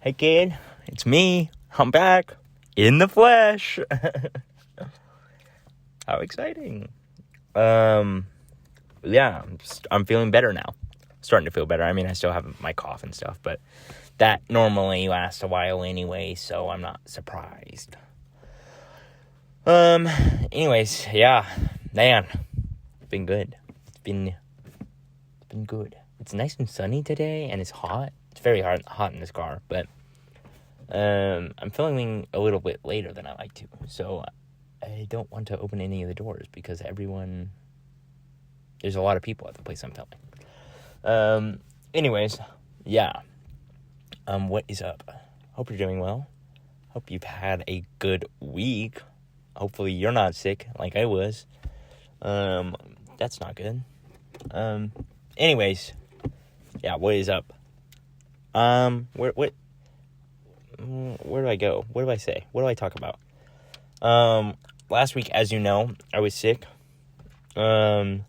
Hey kid, it's me. I'm back in the flesh. How exciting. Yeah, I'm feeling better now. Starting to feel better. I mean, I still have my cough and stuff, but that normally lasts a while anyway, so I'm not surprised. Anyways, yeah, man, it's been good. It's been good. It's nice and sunny today, and it's hot. It's very hot in this car, but I'm filming a little bit later than I like to, so I don't want to open any of the doors because there's a lot of people at the place I'm filming. Anyways, yeah. What is up? Hope you're doing well. Hope you've had a good week. Hopefully you're not sick like I was. That's not good. Anyways, yeah, what is up? Where do I go? What do I say? What do I talk about? Last week, as you know, I was sick. So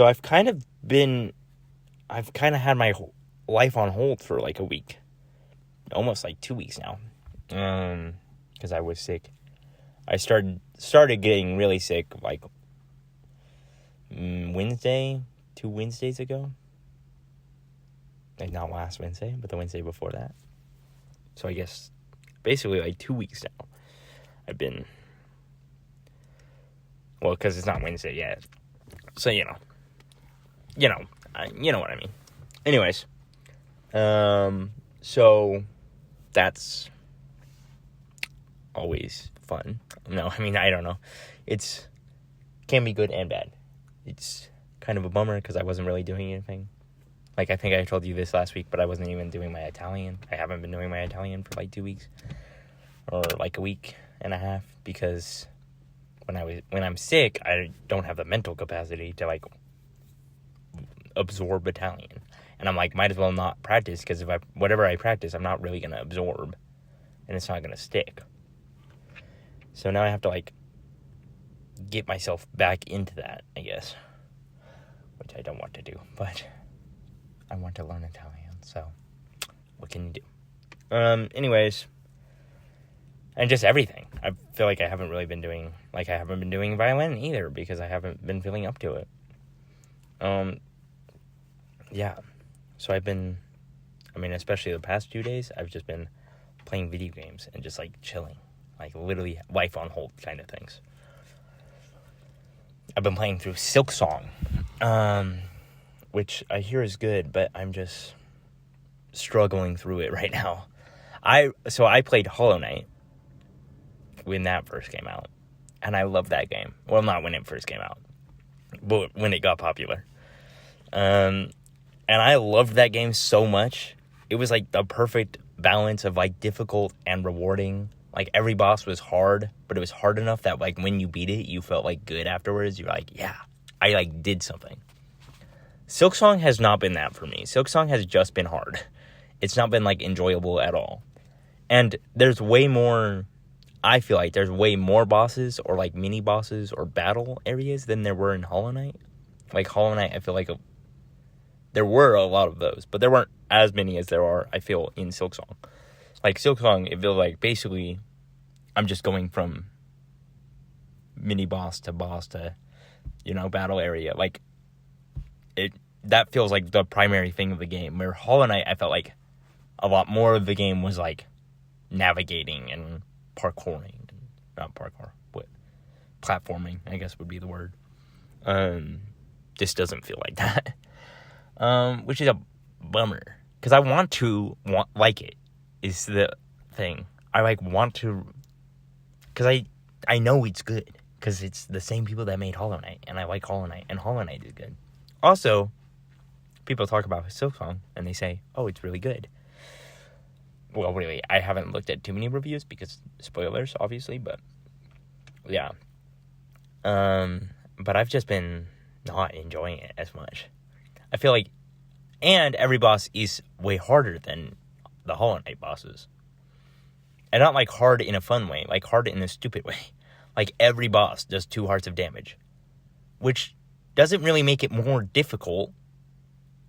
I've kind of had my life on hold for like a week. Almost like 2 weeks now. Because I was sick. I started getting really sick like Wednesday, 2 Wednesdays ago. Like not last Wednesday, but the Wednesday before that. So I guess basically like 2 weeks now. I've been, well, because it's not Wednesday yet. So, you know what I mean. Anyways, so that's always fun. No, I mean, I don't know. Can be good and bad. It's kind of a bummer because I wasn't really doing anything. Like, I think I told you this last week, but I wasn't even doing my Italian. I haven't been doing my Italian for like 2 weeks. Or like a week and a half. Because when I'm sick, I don't have the mental capacity to like absorb Italian. And I'm like, might as well not practice. Because whatever I practice, I'm not really going to absorb. And it's not going to stick. So now I have to like get myself back into that, I guess. Which I don't want to do. But I want to learn Italian, so what can you do? Anyways, and just everything. I feel like I haven't been doing violin either because I haven't been feeling up to it. Yeah. So especially the past 2 days, I've just been playing video games and just like chilling, like literally life on hold kind of things. I've been playing through Silksong. Which I hear is good, but I'm just struggling through it right now. I played Hollow Knight when that first came out, and I loved that game. Well, not when it first came out, but when it got popular. And I loved that game so much. It was like the perfect balance of like difficult and rewarding. Like every boss was hard, but it was hard enough that like when you beat it, you felt like good afterwards. You're like, yeah, I like did something. Silksong has not been that for me. Silksong has just been hard. It's not been, like, enjoyable at all. And I feel like there's way more bosses or, like, mini-bosses or battle areas than there were in Hollow Knight. Like, Hollow Knight, I feel like there were a lot of those, but there weren't as many as there are, I feel, in Silksong. Like, Silksong, it feels like, basically, I'm just going from mini-boss to boss to, battle area. Like, that feels like the primary thing of the game. Where Hollow Knight, I felt like a lot more of the game was like navigating and parkouring. Not parkour, but platforming, I guess would be the word. This doesn't feel like that. Which is a bummer. Because I want to like it, is the thing. I like want to, because I know it's good. Because it's the same people that made Hollow Knight. And I like Hollow Knight. And Hollow Knight is good. Also, people talk about Silksong, and they say, oh, it's really good. Well, really, I haven't looked at too many reviews, because spoilers, obviously, but, yeah. But I've just been not enjoying it as much. I feel like, and every boss is way harder than the Hollow Knight bosses. And not, like, hard in a fun way, like, hard in a stupid way. Like, every boss does 2 hearts of damage, which doesn't really make it more difficult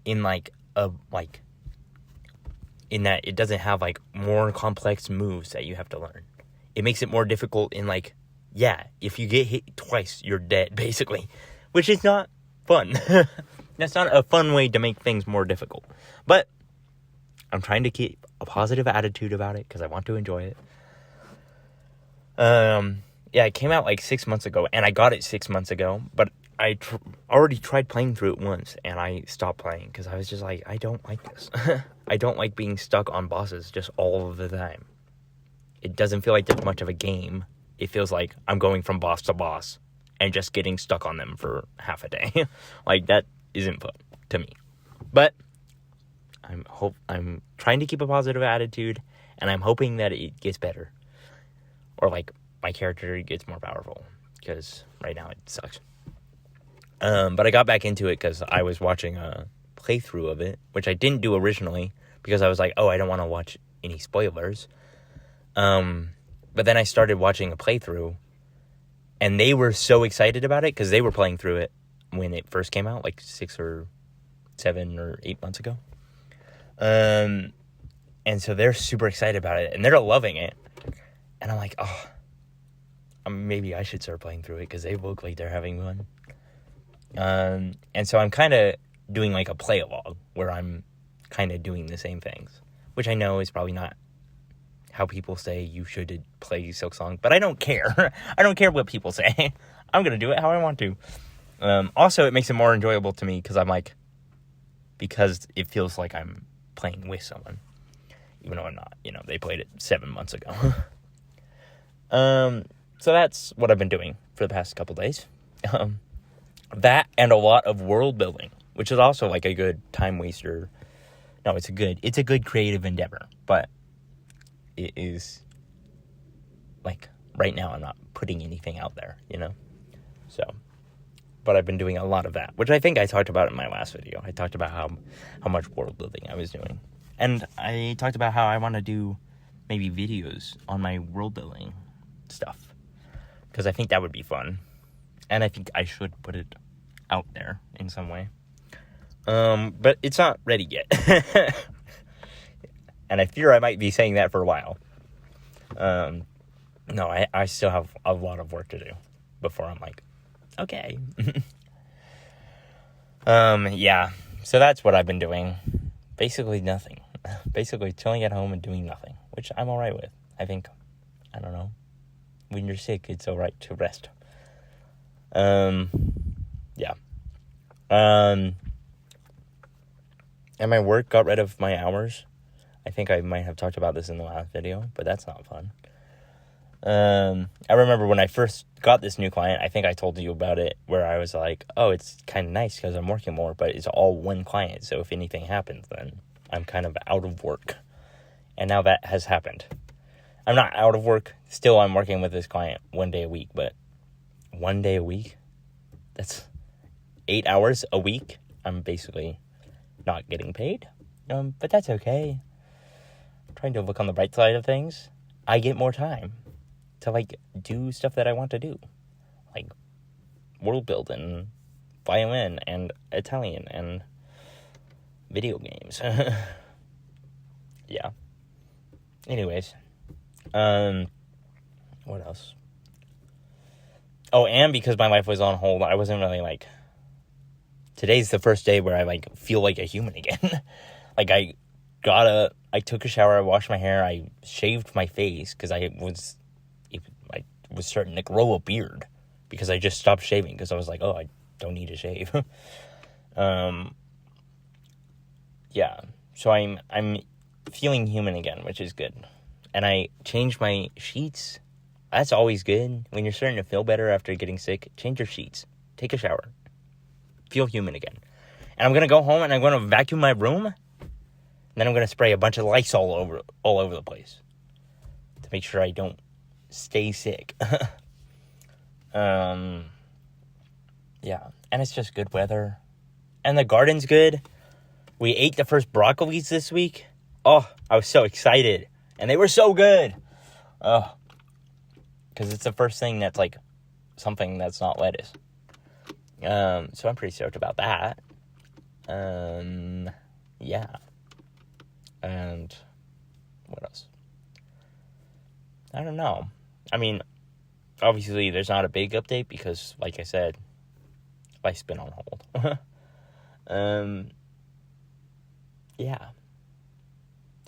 in, like, a, like, in that it doesn't have, like, more complex moves that you have to learn. It makes it more difficult in, like, yeah, if you get hit twice, you're dead, basically. Which is not fun. That's not a fun way to make things more difficult. But I'm trying to keep a positive attitude about it because I want to enjoy it. Yeah, it came out like 6 months ago, and I got it 6 months ago, but I already tried playing through it once, and I stopped playing because I was just like, I don't like this. I don't like being stuck on bosses just all of the time. It doesn't feel like that much of a game. It feels like I'm going from boss to boss and just getting stuck on them for half a day. Like, that isn't fun to me. But I'm trying to keep a positive attitude, and I'm hoping that it gets better. Or, like, my character gets more powerful, because right now it sucks. But I got back into it because I was watching a playthrough of it, which I didn't do originally, because I was like, oh, I don't want to watch any spoilers. But then I started watching a playthrough, and they were so excited about it, because they were playing through it when it first came out, like 6 or 7 or 8 months ago. And so they're super excited about it, and they're loving it. And I'm like, oh, maybe I should start playing through it, because they look like they're having fun. And so I'm kind of doing like a play-along, where I'm kind of doing the same things, which I know is probably not how people say you should play Silksong, but I don't care. I don't care what people say. I'm going to do it how I want to. Also, it makes it more enjoyable to me, because it feels like I'm playing with someone, even though I'm not. You know, they played it 7 months ago. So that's what I've been doing for the past couple days. That and a lot of world building, which is also like a good time waster. No, it's a good creative endeavor, but it is like right now I'm not putting anything out there, you know? So, but I've been doing a lot of that, which I think I talked about in my last video. I talked about how much world building I was doing. And I talked about how I want to do maybe videos on my world building stuff, because I think that would be fun. And I think I should put it out there in some way. But it's not ready yet. And I fear I might be saying that for a while. No, I still have a lot of work to do before I'm like, okay. Yeah. So that's what I've been doing. Basically nothing. Basically chilling at home and doing nothing, which I'm all right with. I think, I don't know. When you're sick, it's all right to rest. Yeah. And my work got rid of my hours. I think I might have talked about this in the last video, but that's not fun. I remember when I first got this new client, I think I told you about it, where I was like, oh, it's kind of nice because I'm working more, but it's all one client. So if anything happens, then I'm kind of out of work. And now that has happened. I'm not out of work. Still, I'm working with this client 1 day a week, but 1 day a week? That's 8 hours a week. I'm basically not getting paid. But that's okay. I'm trying to look on the bright side of things. I get more time to, like, do stuff that I want to do. Like, world build and violin and Italian and video games. Yeah. Anyways. What else? Oh, and because my life was on hold, I wasn't really, like... Today's the first day where I, like, feel like a human again. Like, I took a shower, I washed my hair, I shaved my face, because I was starting to grow a beard, because I just stopped shaving, because I was like, oh, I don't need to shave. Yeah, so I'm feeling human again, which is good. And I changed my sheets. That's always good. When you're starting to feel better after getting sick, change your sheets. Take a shower. Feel human again. And I'm going to go home and I'm going to vacuum my room. And then I'm going to spray a bunch of Lysol all over the place to make sure I don't stay sick. Yeah. And it's just good weather. And the garden's good. We ate the first broccolis this week. Oh, I was so excited. And they were so good. Oh. Because it's the first thing that's like something that's not lettuce. So I'm pretty stoked about that. Yeah. And What else? I don't know. I mean, obviously there's not a big update because, like I said, life's been on hold. Yeah.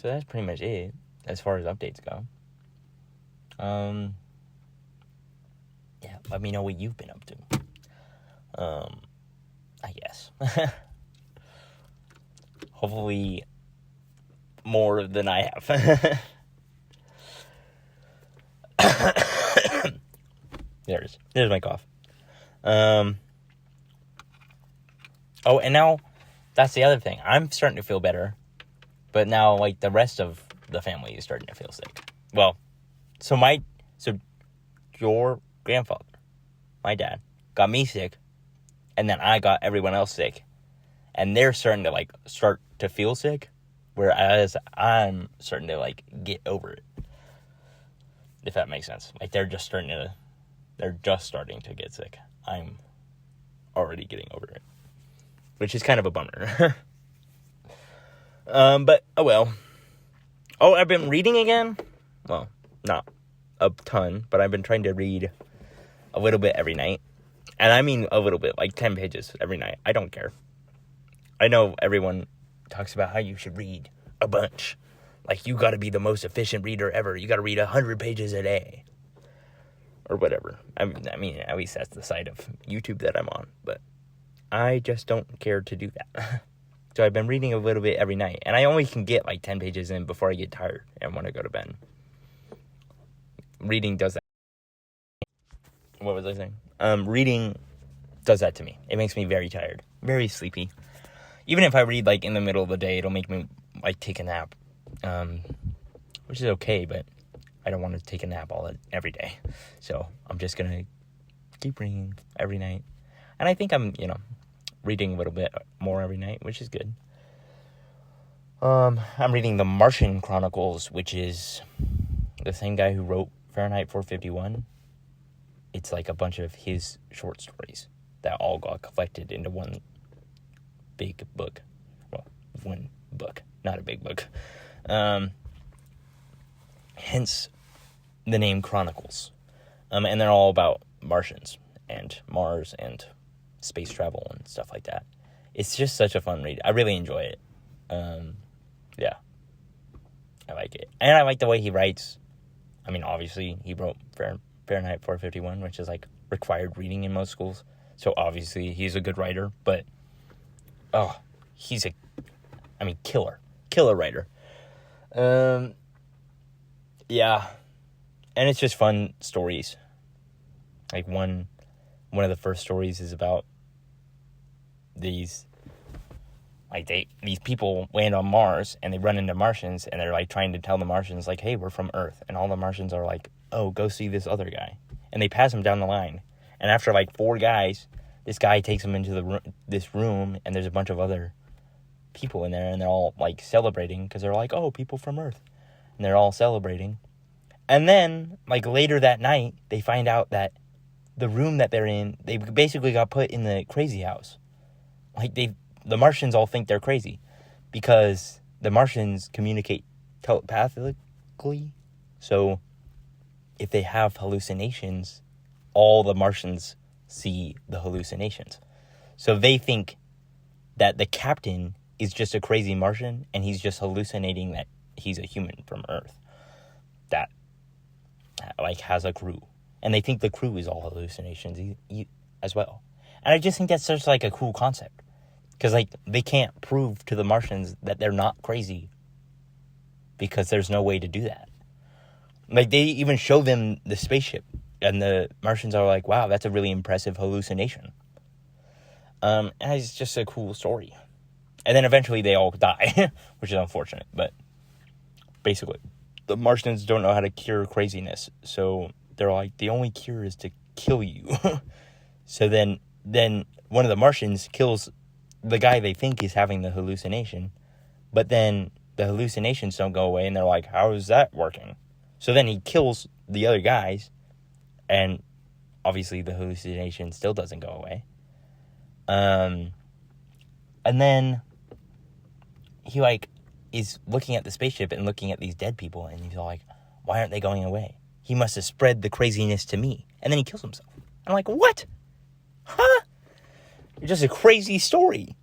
So that's pretty much it as far as updates go. Yeah, let me know what you've been up to. I guess. Hopefully more than I have. There's my cough. Oh, and now that's the other thing. I'm starting to feel better, but now like the rest of the family is starting to feel sick. Well, so your grandfather, my dad, got me sick, and then I got everyone else sick, and they're starting to start to feel sick, whereas I'm starting to get over it. If that makes sense. Like they're just starting to get sick. I'm already getting over it, which is kind of a bummer. But oh well. Oh, I've been reading again. Well, not a ton, but I've been trying to read a little bit every night. And I mean a little bit, like 10 pages every night. I don't care. I know everyone talks about how you should read a bunch. Like, you got to be the most efficient reader ever. You got to read 100 pages a day. Or whatever. I mean, at least that's the side of YouTube that I'm on. But I just don't care to do that. So I've been reading a little bit every night. And I only can get 10 pages in before I get tired and want to go to bed. Reading does that. What was I saying? Reading does that to me. It makes me very tired. Very sleepy. Even if I read in the middle of the day, it'll make me take a nap. Which is okay, but I don't want to take a nap every day. So I'm just going to keep reading every night. And I think I'm, reading a little bit more every night, which is good. I'm reading The Martian Chronicles, which is the same guy who wrote Fahrenheit 451. It's a bunch of his short stories that all got collected into one big book. Well, one book, not a big book. Hence the name Chronicles. And they're all about Martians and Mars and space travel and stuff like that. It's just such a fun read. I really enjoy it. Yeah. I like it. And I like the way he writes. I mean, obviously, he wrote Fahrenheit 451, which is required reading in most schools. So obviously, he's a good writer. But, he's killer writer. Yeah. And it's just fun stories. One of the first stories is about these people land on Mars and they run into Martians and they're trying to tell the Martians hey, we're from Earth, and all the Martians are oh, go see this other guy, and they pass him down the line, and after 4 guys, this guy takes them into this room, and there's a bunch of other people in there, and they're all celebrating because they're oh, people from Earth, and they're all celebrating. And then later that night they find out that the room that they're in, they basically got put in the crazy house. The Martians all think they're crazy because the Martians communicate telepathically. So if they have hallucinations, all the Martians see the hallucinations. So they think that the captain is just a crazy Martian and he's just hallucinating that he's a human from Earth that has a crew. And they think the crew is all hallucinations as well. And I just think that's such a cool concept. Because they can't prove to the Martians that they're not crazy. Because there's no way to do that. They even show them the spaceship. And the Martians are wow, that's a really impressive hallucination. And it's just a cool story. And then eventually they all die. Which is unfortunate. But basically, the Martians don't know how to cure craziness. So they're the only cure is to kill you. So then one of the Martians kills the guy they think is having the hallucination. But then the hallucinations don't go away. And they're how is that working? So then he kills the other guys. And obviously the hallucination still doesn't go away. And then he is looking at the spaceship and looking at these dead people, and he's all like, why aren't they going away? He must have spread the craziness to me. And then he kills himself. I'm like, what? Huh? It's just a crazy story.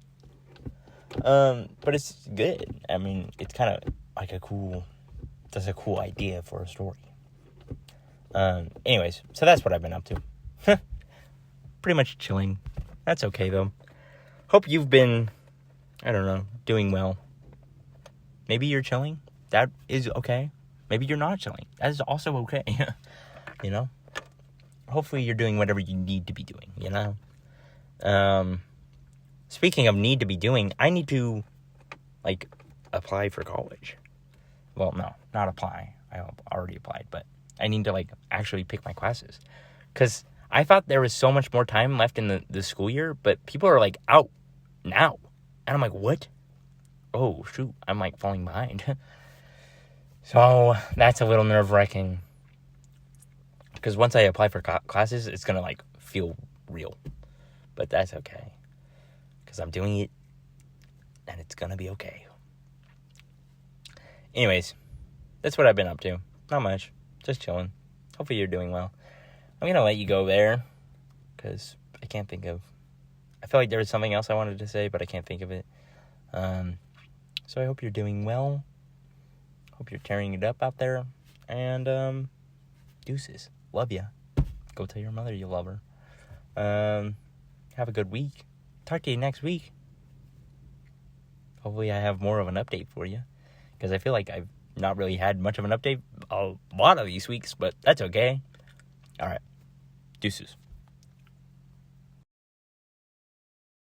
But it's good. I mean, it's kind of like that's a cool idea for a story. Anyways, so that's what I've been up to. Pretty much chilling. That's okay, though. Hope you've been, I don't know, doing well. Maybe you're chilling. That is okay. Maybe you're not chilling. That is also okay. You know? Hopefully you're doing whatever you need to be doing, you know? Speaking of need to be doing, I need to, like, apply for college. Well, no, not apply. I already applied, but I need to, like, actually pick my classes. Because I thought there was so much more time left in the school year, but people are, like, out now. And I'm like, what? Oh, shoot, I'm, like, falling behind. So that's a little nerve-wracking. Because once I apply for classes, it's going to, like, feel real. But that's okay. Because I'm doing it, and it's going to be okay. Anyways, that's what I've been up to. Not much. Just chilling. Hopefully you're doing well. I'm going to let you go there. Because I can't think of... I feel like there was something else I wanted to say, but I can't think of it. So I hope you're doing well. Hope you're tearing it up out there. And, deuces. Love ya. Go tell your mother you love her. Have a good week. Talk to you next week. Hopefully I have more of an update for you. Because I feel like I've not really had much of an update a lot of these weeks. But that's okay. Alright. Deuces.